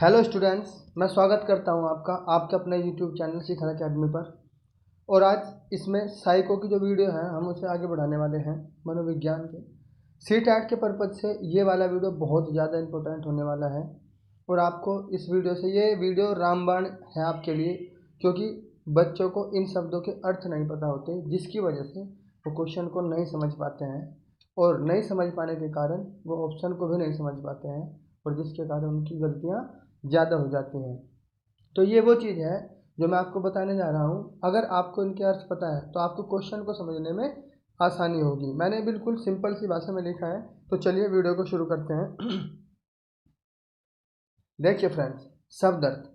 Hello students, मैं स्वागत करता हूं आपका आपके अपने यूट्यूब चैनल शिखर अकेडमी पर। और आज इसमें साइको की जो वीडियो है हम उसे आगे बढ़ाने वाले हैं मनोविज्ञान के सीटेट के पर्पज से। ये वाला वीडियो बहुत ज़्यादा इम्पोर्टेंट होने वाला है और आपको इस वीडियो से ये वीडियो रामबाण है आपके लिए, क्योंकि बच्चों को इन शब्दों के अर्थ नहीं पता होते, जिसकी वजह से वो क्वेश्चन को नहीं समझ पाते हैं और नहीं समझ पाने के कारण वो ऑप्शन को भी नहीं समझ पाते हैं और जिसके कारण उनकी गलतियाँ ज़्यादा हो जाती हैं। तो ये वो चीज़ है जो मैं आपको बताने जा रहा हूँ। अगर आपको इनके अर्थ पता है तो आपको क्वेश्चन को समझने में आसानी होगी। मैंने बिल्कुल सिंपल सी भाषा में लिखा है, तो चलिए वीडियो को शुरू करते हैं। देखिए फ्रेंड्स, शब्द अर्थ।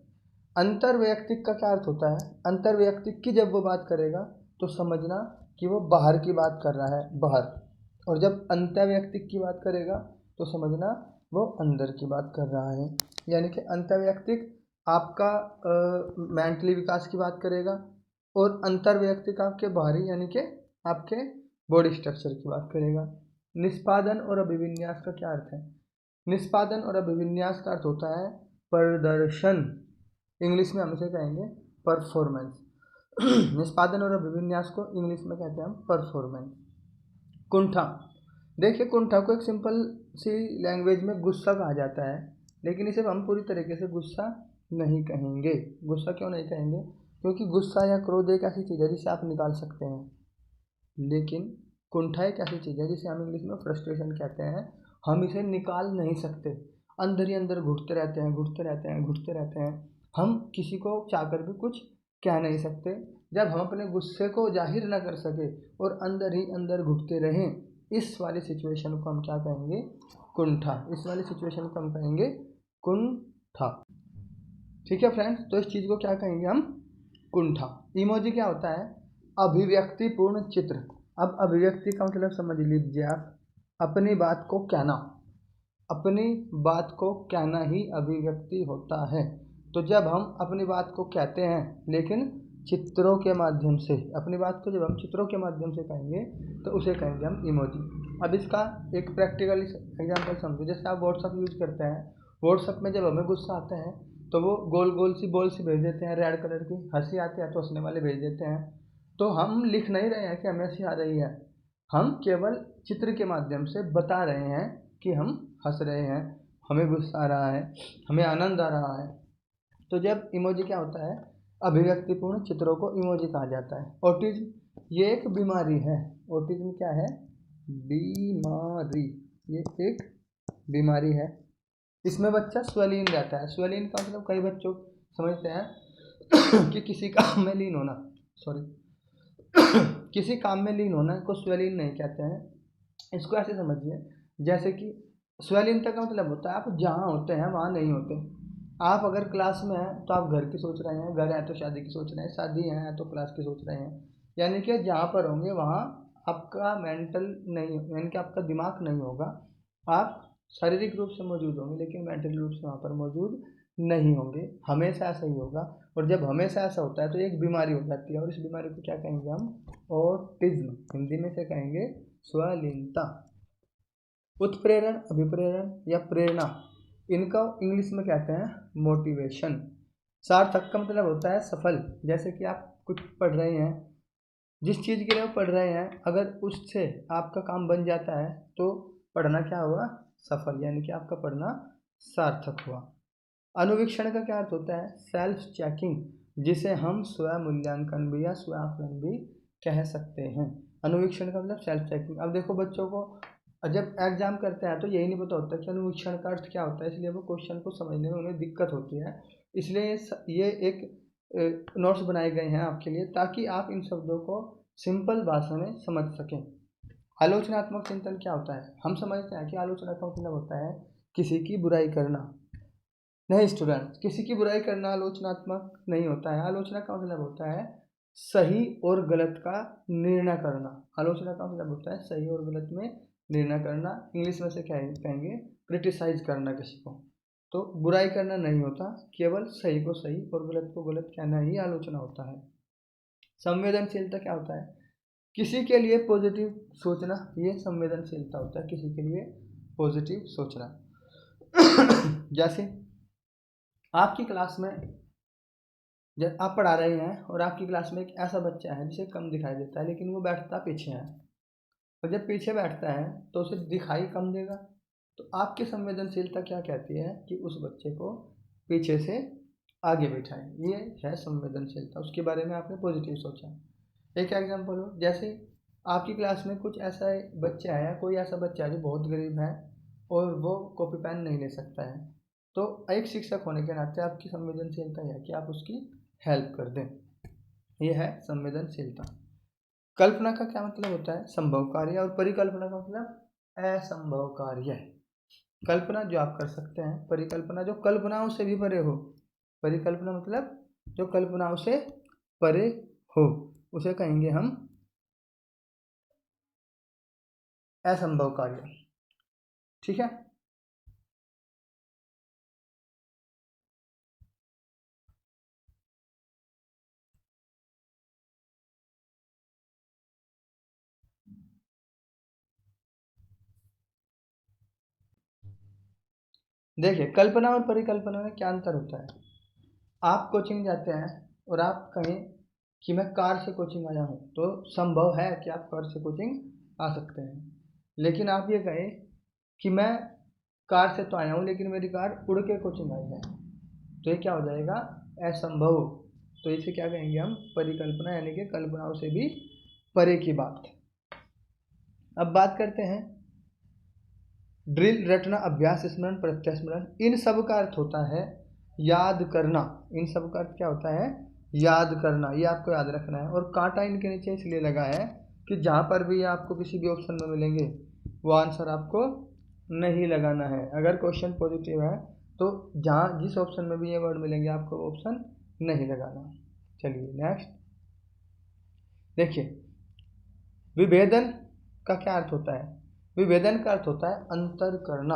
अंतर्वैयक्तिक का क्या अर्थ होता है? अंतर्वैयक्तिक की जब वो बात करेगा तो समझना कि वो बाहर की बात कर रहा है, बाहर। और जब अंतर्वैयक्तिक की बात करेगा तो समझना वो अंदर की बात कर रहा है। यानी कि अंतर्वैयक्तिक आपका मेंटली विकास की बात करेगा और अंतर्वैयक्तिक आपके बाहरी यानी कि आपके बॉडी स्ट्रक्चर की बात करेगा। निष्पादन और अभिविन्यास का क्या अर्थ है? निष्पादन और अभिविन्यास का अर्थ होता है प्रदर्शन। इंग्लिश में हम इसे कहेंगे परफॉर्मेंस। निष्पादन और अभिविन्यास को इंग्लिश में कहते हैं हम परफॉर्मेंस। कुंठा। देखिए, कुंठा को एक सिंपल सी लैंग्वेज में गुस्सा कहा जाता है, लेकिन इसे हम पूरी तरीके से गुस्सा नहीं कहेंगे। गुस्सा क्यों नहीं कहेंगे? क्योंकि गुस्सा या क्रोध एक ऐसी चीज़ है जिसे आप निकाल सकते हैं, लेकिन कुंठा एक ऐसी चीज़ है जिसे हम इंग्लिश में फ्रस्ट्रेशन कहते हैं। हम इसे निकाल नहीं सकते, अंदर ही अंदर घुटते रहते हैं, घुटते रहते हैं, घुटते रहते हैं। हम किसी को चाहकर भी कुछ कह नहीं सकते। जब हम अपने गुस्से को जाहिर ना कर सके और अंदर ही अंदर घुटते रहें, इस वाली सिचुएशन को हम क्या कहेंगे? कुंठा। इस वाली सिचुएशन को हम कहेंगे कुंठा। ठीक है फ्रेंड्स, तो इस चीज़ को क्या कहेंगे हम? कुंठा। इमोजी क्या होता है? अभिव्यक्तिपूर्ण चित्र। अब अभिव्यक्ति का मतलब समझ लीजिए आप, अपनी बात को कहना। अपनी बात को कहना ही अभिव्यक्ति होता है। तो जब हम अपनी बात को कहते हैं लेकिन चित्रों के माध्यम से, अपनी बात को जब हम चित्रों के माध्यम से कहेंगे तो उसे कहेंगे हम इमोजी। अब इसका एक प्रैक्टिकल एग्जांपल समझो। जैसे आप व्हाट्सअप यूज करते हैं, व्हाट्सअप में जब हमें गुस्सा आता है तो वो गोल गोल सी बॉल सी भेज देते हैं रेड कलर की। हंसी आती है तो हंसने वाले भेज देते हैं। तो हम लिख नहीं रहे हैं कि हमें हंसी आ रही है, हम केवल चित्र के माध्यम से बता रहे हैं कि हम हंस रहे हैं, हमें गुस्सा आ रहा है, हमें आनंद आ रहा है। तो जब इमोजी क्या होता है? अभिव्यक्तिपूर्ण चित्रों को इमोजी कहा जाता है। ऑटिज्म ये एक बीमारी है। ऑटिज्म क्या है? बीमारी। ये एक बीमारी है। इसमें बच्चा स्वलीन रहता है। स्वलीन का मतलब कई बच्चों समझते हैं कि किसी काम में लीन होना, सॉरी किसी काम में लीन होना को स्वलीन नहीं कहते हैं। इसको ऐसे समझिए, जैसे कि स्वलीनता का मतलब होता है आप जहाँ होते हैं वहाँ नहीं होते। आप अगर क्लास में हैं तो आप घर की सोच रहे हैं, घर है तो शादी की सोच रहे हैं, शादी है तो क्लास की सोच रहे हैं। यानी कि जहाँ पर होंगे वहाँ आपका मेंटल नहीं, यानी कि आपका दिमाग नहीं होगा। आप शारीरिक रूप से मौजूद होंगे लेकिन मेंटल रूप से वहाँ पर मौजूद नहीं होंगे। हमेशा ऐसा ही होगा। और जब हमेशा ऐसा होता है तो एक बीमारी हो जाती है, और इस बीमारी को क्या कहेंगे हम? ऑटिज्म। हिंदी में से कहेंगे स्वलीनता। उत्प्रेरण, अभिप्रेरण या प्रेरणा, इनका इंग्लिश में कहते हैं मोटिवेशन। सार्थक का मतलब होता है सफल। जैसे कि आप कुछ पढ़ रहे हैं, जिस चीज़ के लिए आप पढ़ रहे हैं, अगर उससे आपका काम बन जाता है तो पढ़ना क्या हुआ? सफल, यानी कि आपका पढ़ना सार्थक हुआ। अनुवीक्षण का क्या अर्थ होता है? सेल्फ चेकिंग, जिसे हम स्व मूल्यांकन भी या स्व आकलन भी कह सकते हैं। अनुवीक्षण का मतलब सेल्फ चेकिंग। अब देखो, बच्चों को जब एग्जाम करते हैं तो यही नहीं पता होता कि अनुवीक्षण का अर्थ क्या होता है, इसलिए वो क्वेश्चन को समझने में उन्हें दिक्कत होती है। इसलिए ये एक नोट्स बनाए गए हैं आपके लिए, ताकि आप इन शब्दों को सिंपल भाषा में समझ सकें। आलोचनात्मक चिंतन क्या होता है? हम समझते हैं कि आलोचनात्मक मतलब होता है किसी की बुराई करना। नहीं स्टूडेंट, किसी की बुराई करना आलोचनात्मक नहीं होता है। आलोचना का मतलब होता है सही और गलत का निर्णय करना। आलोचना का मतलब होता है सही और गलत में निर्णय करना। इंग्लिश में से क्या कहेंगे? क्रिटिसाइज करना किसी को। तो बुराई करना नहीं होता, केवल सही को सही और गलत को गलत कहना ही आलोचना होता है। संवेदनशीलता क्या होता है? किसी के लिए पॉजिटिव सोचना, ये संवेदनशीलता होता है, किसी के लिए पॉजिटिव सोचना। जैसे आपकी क्लास में जब आप पढ़ा रहे हैं और आपकी क्लास में एक ऐसा बच्चा है जिसे कम दिखाई देता है, लेकिन वो बैठता पीछे है, और जब पीछे बैठता है तो उसे दिखाई कम देगा। तो आपकी संवेदनशीलता क्या कहती है कि उस बच्चे को पीछे से आगे बिठाएं, ये है संवेदनशीलता। उसके बारे में आपने पॉजिटिव सोचा। एक एग्जाम्पल हो, जैसे आपकी क्लास में कुछ ऐसा बच्चा है, कोई ऐसा बच्चा है जो बहुत गरीब है और वो कॉपी पेन नहीं ले सकता है, तो एक शिक्षक होने के नाते आपकी संवेदनशीलता है कि आप उसकी हेल्प कर दें। ये है संवेदनशीलता। कल्पना का क्या मतलब होता है? संभव कार्य। और परिकल्पना का मतलब असंभव कार्य। कल्पना जो आप कर सकते हैं, परिकल्पना जो कल्पनाओं से भी परे हो। परिकल्पना मतलब जो कल्पनाओं से परे हो, उसे कहेंगे हम असंभव कार्य। ठीक है। देखिए, कल्पना और परिकल्पना में क्या अंतर होता है। आप कोचिंग जाते हैं और आप कहें कि मैं कार से कोचिंग आया हूँ, तो संभव है कि आप कार से कोचिंग आ सकते हैं। लेकिन आप ये कहें कि मैं कार से तो आया हूँ लेकिन मेरी कार उड़ के कोचिंग आई है, तो ये क्या हो जाएगा? असंभव। तो इसे क्या कहेंगे हम? परिकल्पना, यानी कि कल्पनाओं से भी परे की बात। अब बात करते हैं ड्रिल, रटना, अभ्यास, स्मरण, प्रत्यास्मरण। इन सब का अर्थ होता है याद करना। इन सब का अर्थ क्या होता है? याद करना। ये आपको याद रखना है। और कांटा इनके नीचे इसलिए लगा है कि जहाँ पर भी आपको किसी भी ऑप्शन में मिलेंगे वो आंसर आपको नहीं लगाना है। अगर क्वेश्चन पॉजिटिव है तो जहाँ जिस ऑप्शन में भी ये वर्ड मिलेंगे आपको वो ऑप्शन नहीं लगाना। चलिए नेक्स्ट देखिए, विभेदन का क्या अर्थ होता है? विभेदन का अर्थ होता है अंतर करना।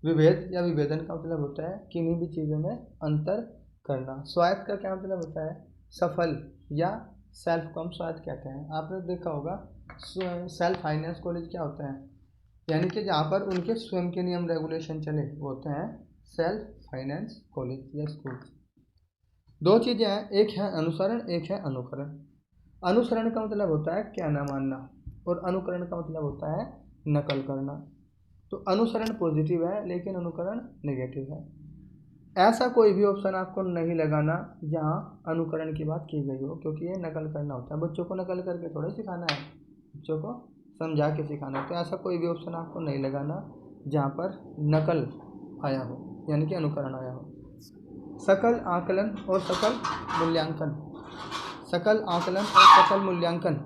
विभेद या विभेदन का मतलब होता है किन्हीं भी चीज़ों में अंतर करना। स्वायत्त का क्या मतलब होता है? सफल या सेल्फ को हम स्वायत्त कहते हैं। आपने देखा होगा सेल्फ फाइनेंस कॉलेज क्या होता है, यानी कि जहाँ पर उनके स्वयं के नियम रेगुलेशन चले वो होते हैं सेल्फ फाइनेंस कॉलेज या स्कूल। दो चीज़ें हैं, एक है अनुसरण, एक है अनुकरण। अनुसरण का मतलब होता है कहना मानना, और अनुकरण का मतलब होता है नकल करना। तो अनुसरण पॉजिटिव है लेकिन अनुकरण नेगेटिव है। ऐसा कोई भी ऑप्शन आपको नहीं लगाना जहाँ अनुकरण की बात की गई हो, क्योंकि ये नकल करना होता है। बच्चों को नकल करके थोड़ा सिखाना है, बच्चों को समझा के सिखाना है। तो ऐसा कोई भी ऑप्शन आपको नहीं लगाना जहाँ पर नकल आया हो, यानी कि अनुकरण आया हो। सकल आकलन और सकल मूल्यांकन। सकल आकलन और सकल मूल्यांकन।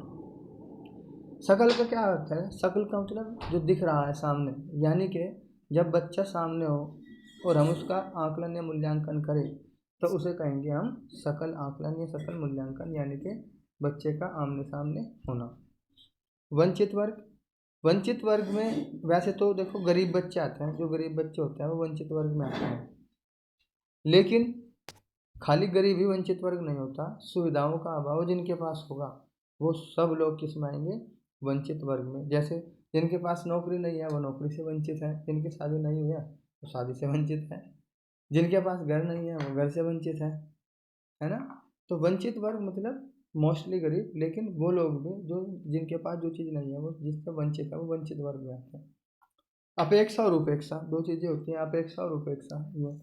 शकल का क्या अर्थ है? शकल का मतलब जो दिख रहा है सामने, यानी कि जब बच्चा सामने हो और हम उसका आकलन या मूल्यांकन करें तो उसे कहेंगे हम सकल आकलन या सकल मूल्यांकन, यानी कि बच्चे का आमने सामने होना। वंचित वर्ग। वंचित वर्ग में वैसे तो देखो गरीब बच्चे आते हैं, जो गरीब बच्चे होते हैं वो वंचित वर्ग में आते हैं, लेकिन खाली गरीब ही वंचित वर्ग नहीं होता। सुविधाओं का अभाव जिनके पास होगा वो सब लोग किस में आएंगे? वंचित वर्ग में। जैसे जिनके पास नौकरी नहीं है वो नौकरी से वंचित है, जिनकी शादी नहीं हुई है वो शादी से वंचित है, जिनके पास घर नहीं है वो घर से वंचित है ना। तो वंचित वर्ग मतलब मोस्टली गरीब, लेकिन वो लोग भी जो जिनके पास जो चीज़ नहीं है, वो जिससे वंचित है, वो वंचित वर्ग में आते हैं। अपेक्षा और उपेक्षा दो चीज़ें होती हैं, अपेक्षा और उपेक्षा। ये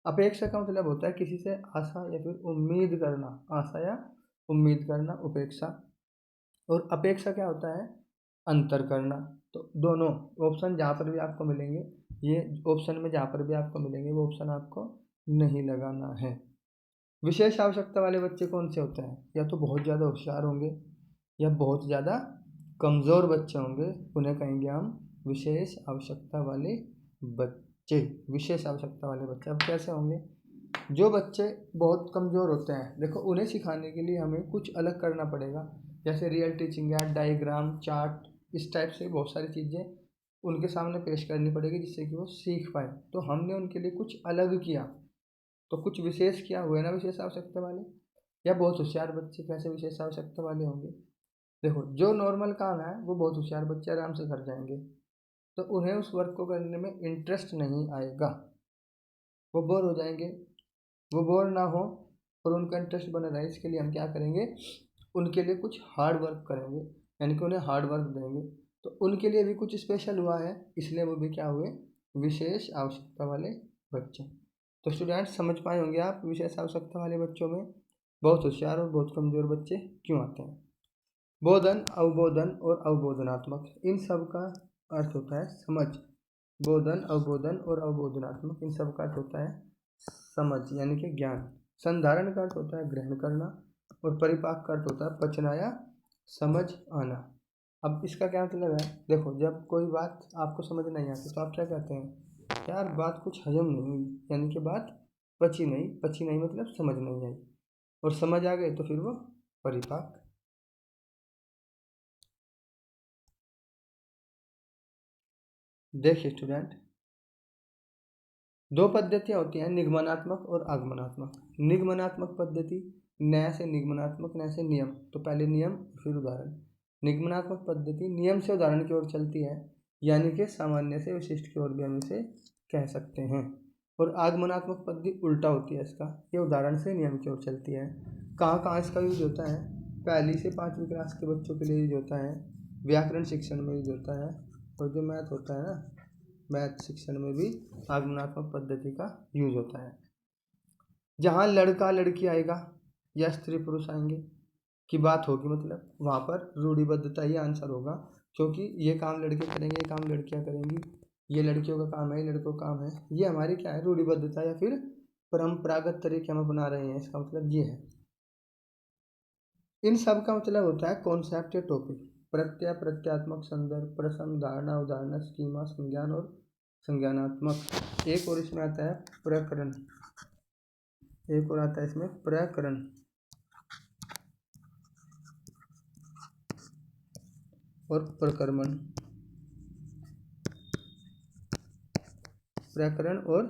अपेक्षा का मतलब होता है किसी से आशा या फिर उम्मीद करना, आशा या उम्मीद करना उपेक्षा। और अपेक्षा क्या होता है? अंतर करना। तो दोनों ऑप्शन जहाँ पर भी आपको मिलेंगे, ये ऑप्शन में जहाँ पर भी आपको मिलेंगे वो ऑप्शन आपको नहीं लगाना है। विशेष आवश्यकता वाले बच्चे कौन से होते हैं? या तो बहुत ज़्यादा होशियार होंगे या बहुत ज़्यादा कमज़ोर बच्चे होंगे, उन्हें कहेंगे हम विशेष आवश्यकता वाले बच्चे। विशेष आवश्यकता वाले बच्चे अब कैसे होंगे? जो बच्चे बहुत कमज़ोर होते हैं, देखो उन्हें सिखाने के लिए हमें कुछ अलग करना पड़ेगा, जैसे रियल टीचिंग या डायग्राम, चार्ट, इस टाइप से बहुत सारी चीज़ें उनके सामने पेश करनी पड़ेगी जिससे कि वो सीख पाए। तो हमने उनके लिए कुछ अलग किया, तो कुछ विशेष किया हुए ना विशेष आवश्यकता वाले। या बहुत होशियार बच्चे कैसे विशेष आवश्यकता वाले होंगे? देखो जो नॉर्मल काम है वो बहुत होशियार बच्चे आराम से कर जाएंगे, तो उन्हें उस वर्क को करने में इंटरेस्ट नहीं आएगा। वो बोर हो जाएंगे, वो बोर ना हो और उनका इंटरेस्ट बना रहे, इसके लिए हम क्या करेंगे, उनके लिए कुछ हार्ड वर्क करेंगे, यानी कि उन्हें हार्ड वर्क देंगे। तो उनके लिए भी कुछ स्पेशल हुआ है, इसलिए वो भी क्या हुए, विशेष आवश्यकता वाले बच्चे। तो स्टूडेंट्स समझ पाए होंगे आप, विशेष आवश्यकता वाले बच्चों में बहुत होशियार और बहुत कमज़ोर बच्चे क्यों आते हैं। बोधन, अवबोधन और अवबोधनात्मक, इन सब का अर्थ होता है समझ। बोधन, अवबोधन और अवबोधनात्मक, इन सब का अर्थ होता है समझ यानी कि ज्ञान। संधारण का अर्थ होता है ग्रहण करना और परिपाक का अर्थ होता है पचना या समझ आना। अब इसका क्या मतलब है, देखो जब कोई बात आपको समझ नहीं आती तो आप क्या कहते हैं, यार बात कुछ हजम नहीं हुई, यानी कि बात पची नहीं मतलब समझ नहीं आई, और समझ आ गई तो फिर वो परिपाक। देखिए स्टूडेंट, दो पद्धतियाँ होती हैं, निगमनात्मक और आगमनात्मक। निगमनात्मक पद्धति, न्याय से निगमनात्मक, न्याय से नियम। तो पहले नियम फिर उदाहरण। निगमनात्मक पद्धति नियम से उदाहरण की ओर चलती है, यानी कि सामान्य से विशिष्ट की ओर भी हम इसे कह सकते हैं। और आगमनात्मक पद्धति उल्टा होती है इसका, ये उदाहरण से नियम की ओर चलती है। कहाँ कहाँ इसका यूज होता है, पहली से 5वीं क्लास के बच्चों के लिए यूज होता है, व्याकरण शिक्षण में यूज होता है, और जो मैथ होता है ना, मैथ शिक्षण में भी आगमनात्मक पद्धति का यूज होता है। जहाँ लड़का लड़की आएगा या स्त्री पुरुष आएंगे की बात होगी, मतलब वहाँ पर रूढ़िबद्धता ही आंसर होगा, क्योंकि ये काम लड़के करेंगे, ये काम लड़कियाँ करेंगी, ये लड़कियों का काम है, ये लड़कों का काम है, ये हमारी क्या है, रूढ़िबद्धता या फिर परंपरागत तरीके हम अपना रहे हैं, इसका मतलब ये है। इन सब का मतलब होता है कॉन्सेप्ट या टॉपिक, प्रत्यय, प्रत्यात्मक, संदर्भ, प्रसंग, धारणा, उदाहरण, स्कीमा, संज्ञान और संज्ञानात्मक। एक और इसमें आता है प्रकरण, एक और आता है इसमें प्रकरण और प्रकर्मण। प्रकरण और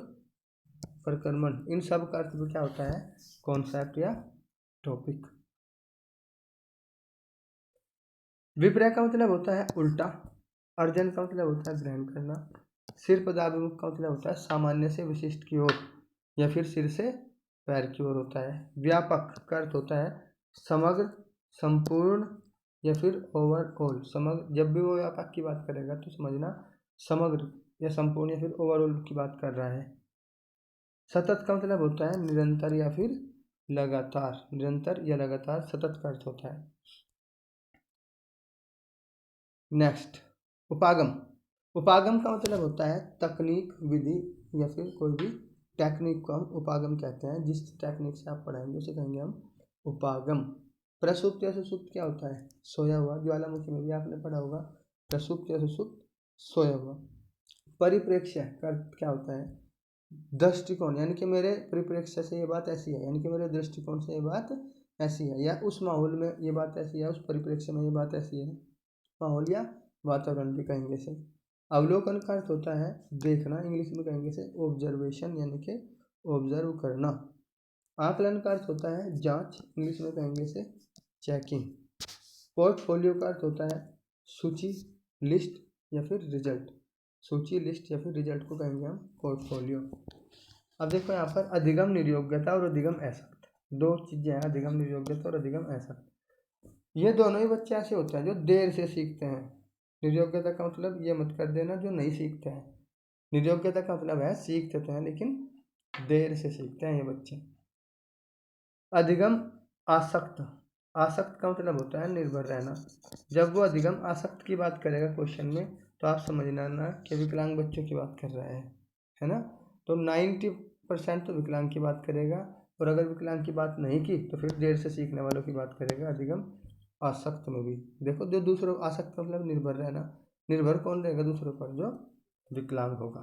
प्रकर्मण, इन सब का अर्थ भी क्या होता है, कॉन्सेप्ट या टॉपिक। विपर्य का मतलब होता है उल्टा, अर्जन का मतलब होता है ग्रहण करना, सिर पदाभिमुख का मतलब होता है सामान्य से विशिष्ट की ओर या फिर सिर से पैर की ओर होता है। व्यापक का अर्थ होता है समग्र, संपूर्ण या फिर ओवरऑल। समग्र, जब भी वो व्यापक की बात करेगा तो समझना समग्र या संपूर्ण या फिर ओवरऑल की बात कर रहा है। सतत का मतलब होता है निरंतर या फिर लगातार, निरंतर या लगातार सतत का अर्थ होता है। नेक्स्ट, उपागम। उपागम का मतलब होता है तकनीक, विधि या फिर कोई भी टेक्निक को हम उपागम कहते हैं। जिस टेक्निक से आप पढ़ाएंगे उसे कहेंगे हम उपागम। प्रसुप्त या सुषुप्त क्या होता है, सोया हुआ, ज्वालामुखी में भी आपने पढ़ा होगा प्रसुप्त या सुषुप्त, सोया हुआ। परिप्रेक्ष्य का क्या होता है, दृष्टिकोण, यानी कि मेरे परिप्रेक्ष्य से ये बात ऐसी है, यानी कि मेरे दृष्टिकोण से ये बात ऐसी है, या उस माहौल में ये बात ऐसी है, उस परिप्रेक्ष्य में ये बात ऐसी है, माहौल या वातावरण भी कहेंगे से। अवलोकन का अर्थ होता है देखना, इंग्लिश में कहेंगे से ऑब्जर्वेशन, यानी कि ऑब्जर्व करना। आकलन का अर्थ होता है जांच, इंग्लिश में कहेंगे से चेकिंग। पोर्टफोलियो का अर्थ होता है सूची, लिस्ट या फिर रिजल्ट। सूची, लिस्ट या फिर रिजल्ट को कहेंगे हम पोर्टफोलियो। अब देखो यहाँ पर अधिगम निर्योग्यता और अधिगम असक्त, दो चीजें हैं, अधिगम निर्योग्यता और अधिगम असक्त। ये दोनों ही बच्चे ऐसे होते हैं जो देर से सीखते हैं। निर्योग्यता का मतलब ये मत कर देना जो नहीं सीखते हैं, निर्योग्यता का मतलब है सीखते तो हैं लेकिन देर से सीखते हैं ये बच्चे। अधिगम आसक्त, आसक्त का मतलब होता है निर्भर रहना। जब वो अधिगम आसक्त की बात करेगा क्वेश्चन में तो आप समझना ना कि विकलांग बच्चों की बात कर रहा है ना। तो 90% तो विकलांग की बात करेगा, और अगर विकलांग की बात नहीं की तो फिर देर से सीखने वालों की बात करेगा अधिगम आसक्त में भी। देखो जो दूसरों, आसक्त मतलब निर्भर रहना, निर्भर कौन रहेगा दूसरों पर, जो विकलांग होगा।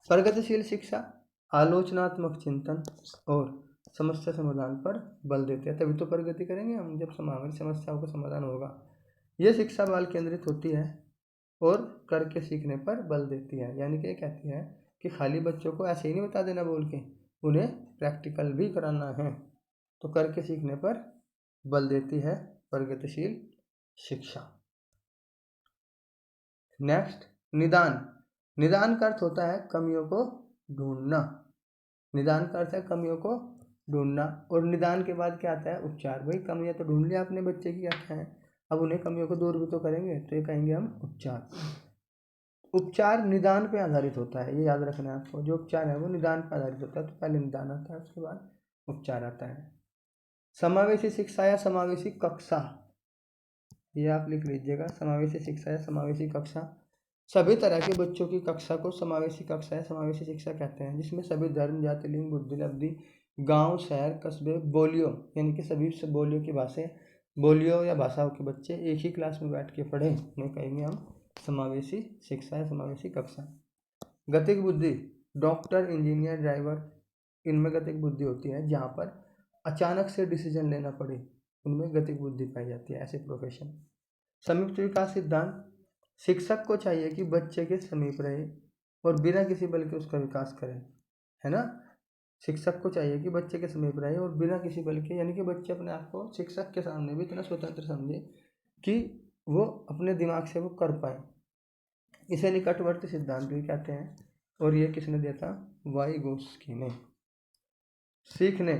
प्रगतिशील शिक्षा आलोचनात्मक चिंतन और समस्या समाधान पर बल देते हैं, तभी तो प्रगति करेंगे हम, जब हमारी समस्याओं का समाधान होगा। यह शिक्षा बाल केंद्रित होती है और करके सीखने पर बल देती है, यानी कि कहती है कि खाली बच्चों को ऐसे ही नहीं बता देना बोल के, उन्हें प्रैक्टिकल भी कराना है। तो करके सीखने पर बल देती है प्रगतिशील शिक्षा। नेक्स्ट, निदान। निदान का अर्थ होता है कमियों को ढूंढना। निदान का अर्थ है कमियों को ढूंढना, और निदान के बाद क्या आता है? उपचार। भाई कमियां तो ढूंढ लिया अपने बच्चे की, क्या है, अब उन्हें कमियों को दूर भी तो करेंगे, तो ये कहेंगे हम उपचार। उपचार निदान पे आधारित होता है, ये याद रखना है आपको। जो उपचार है वो निदान पे आधारित होता है, तो पहले निदान आता है, उसके बाद उपचार आता है। समावेशी शिक्षा या समावेशी कक्षा, ये आप लिख लीजिएगा। समावेशी शिक्षा या समावेशी कक्षा, सभी तरह के बच्चों की कक्षा को समावेशी कक्षा या समावेशी शिक्षा कहते हैं, जिसमें सभी धर्म, जाति, लिंग, बुद्धि, लब्धि, गांव, शहर, कस्बे, बोलियों यानी कि सभी बोलियों की बोलियों या भाषाओं के बच्चे एक ही क्लास में बैठ के पढ़ें, उन्हें कहेंगे हम समावेशी शिक्षा या समावेशी कक्षा। गतिक बुद्धि, डॉक्टर, इंजीनियर, ड्राइवर, इनमें गतिक बुद्धि होती है। जहाँ पर अचानक से डिसीजन लेना पड़े, उनमें गतिक बुद्धि पाई जाती है, ऐसे प्रोफेशन। संयुक्त विकास सिद्धांत, शिक्षक को चाहिए कि बच्चे के समीप रहे और बिना किसी बल के उसका विकास करे, है ना। शिक्षक को चाहिए कि बच्चे के समीप रहे और बिना किसी बल के, यानी कि बच्चे अपने आप को शिक्षक के सामने भी इतना स्वतंत्र समझे कि वो अपने दिमाग से वो कर पाए। इसे निकटवर्ती सिद्धांत भी कहते हैं, और ये किसने दिया था? वाइगोस्की ने। सीखने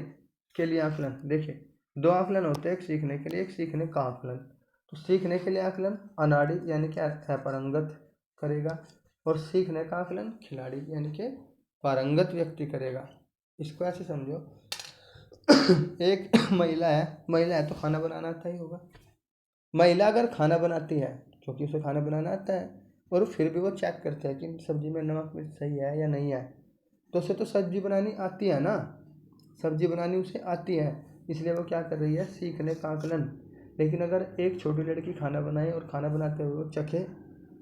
के लिए आकलन, देखिए दो आकलन होते हैं, एक सीखने के लिए, एक सीखने का आकलन। तो सीखने के लिए आकलन अनाड़ी यानी कि अपरंगत करेगा, और सीखने का आकलन खिलाड़ी यानी कि पारंगत व्यक्ति करेगा। इसको ऐसे समझो, एक महिला है तो खाना बनाना आता ही होगा। महिला अगर खाना बनाती है, क्योंकि उसे खाना बनाना आता है, और फिर भी वो चेक करते हैं कि सब्जी में नमक मिर्च सही है या नहीं है, तो उसे तो सब्जी बनानी आती है ना, सब्जी बनानी उसे आती है, इसलिए वो क्या कर रही है? सीखने का आकलन। लेकिन अगर एक छोटी लड़की खाना बनाए और खाना बनाते हुए वो चखे,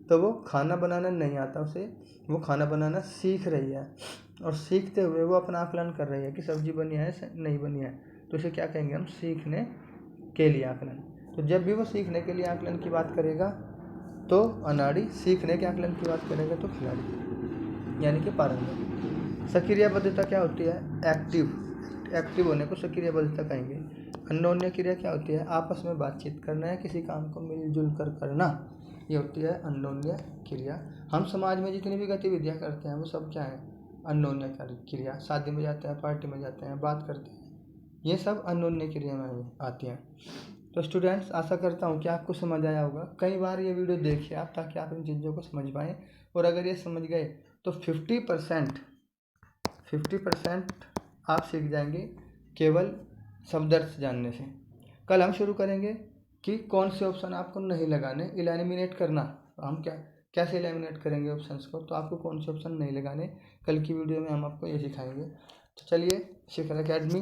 तो वो खाना बनाना नहीं आता उसे, वो खाना बनाना सीख रही है, और सीखते हुए वो अपना आकलन कर रही है कि सब्जी बनी है नहीं बनी है, तो इसे क्या कहेंगे हम? सीखने के लिए आकलन। तो जब भी वो सीखने के लिए आकलन की बात करेगा तो अनाड़ी, सीखने के आकलन की बात करेगा तो खिलाड़ी यानी कि पारंगत। सक्रियबद्धता क्या होती है? एक्टिव होने को सक्रियबद्धता कहेंगे। अन्योन्य क्रिया क्या होती है? आपस में बातचीत करना या किसी काम को मिलजुल कर करना, ये होती है अन्योन्य क्रिया। हम समाज में जितनी भी गतिविधियाँ करते हैं वो सब क्या है? अन्योन्य क्रिया। शादी में जाते हैं, पार्टी में जाते हैं, बात करते हैं, ये सब अन्योन्य क्रिया में आती हैं। तो स्टूडेंट्स, आशा करता हूँ कि आपको समझ आया होगा। कई बार ये वीडियो देखिए आप, ताकि आप इन चीज़ों को समझ पाएँ, और अगर ये समझ गए तो 50% आप सीख जाएंगे केवल शब्दार्थ जानने से। कल हम शुरू करेंगे कि कौन से ऑप्शन आपको नहीं लगाने, एलिमिनेट करना। हम कैसे एलिमिनेट करेंगे ऑप्शंस को, तो आपको कौन से ऑप्शन नहीं लगाने, कल की वीडियो में हम आपको ये सिखाएंगे। तो चलिए, शिखर एकेडमी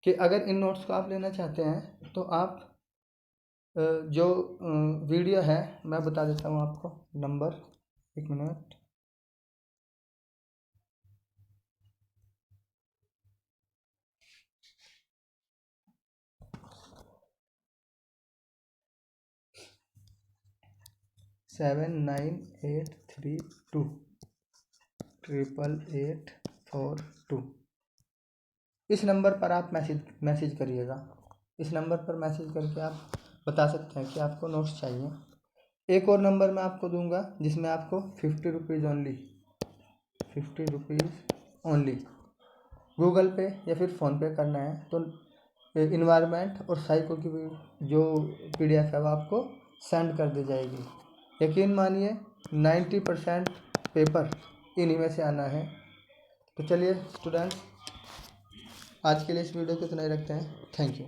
कि अगर इन नोट्स को आप लेना चाहते हैं तो आप जो वीडियो है मैं बता देता हूँ आपको नंबर, एक मिनट। सेवन 9832884 इस नंबर पर आप मैसेज करिएगा। इस नंबर पर मैसेज करके आप बता सकते हैं कि आपको नोट्स चाहिए। एक और नंबर मैं आपको दूंगा जिसमें आपको 50 रुपीज़ ओनली गूगल पे या फिर फ़ोनपे करना है, तो इन्वायरमेंट और साइको की जो PDF है वो आपको सेंड कर दी जाएगी। यकीन मानिए 90% पेपर इन्हीं में से आना है। तो चलिए स्टूडेंट्स, आज के लिए इस वीडियो को इतना ही रखते हैं। Thank you.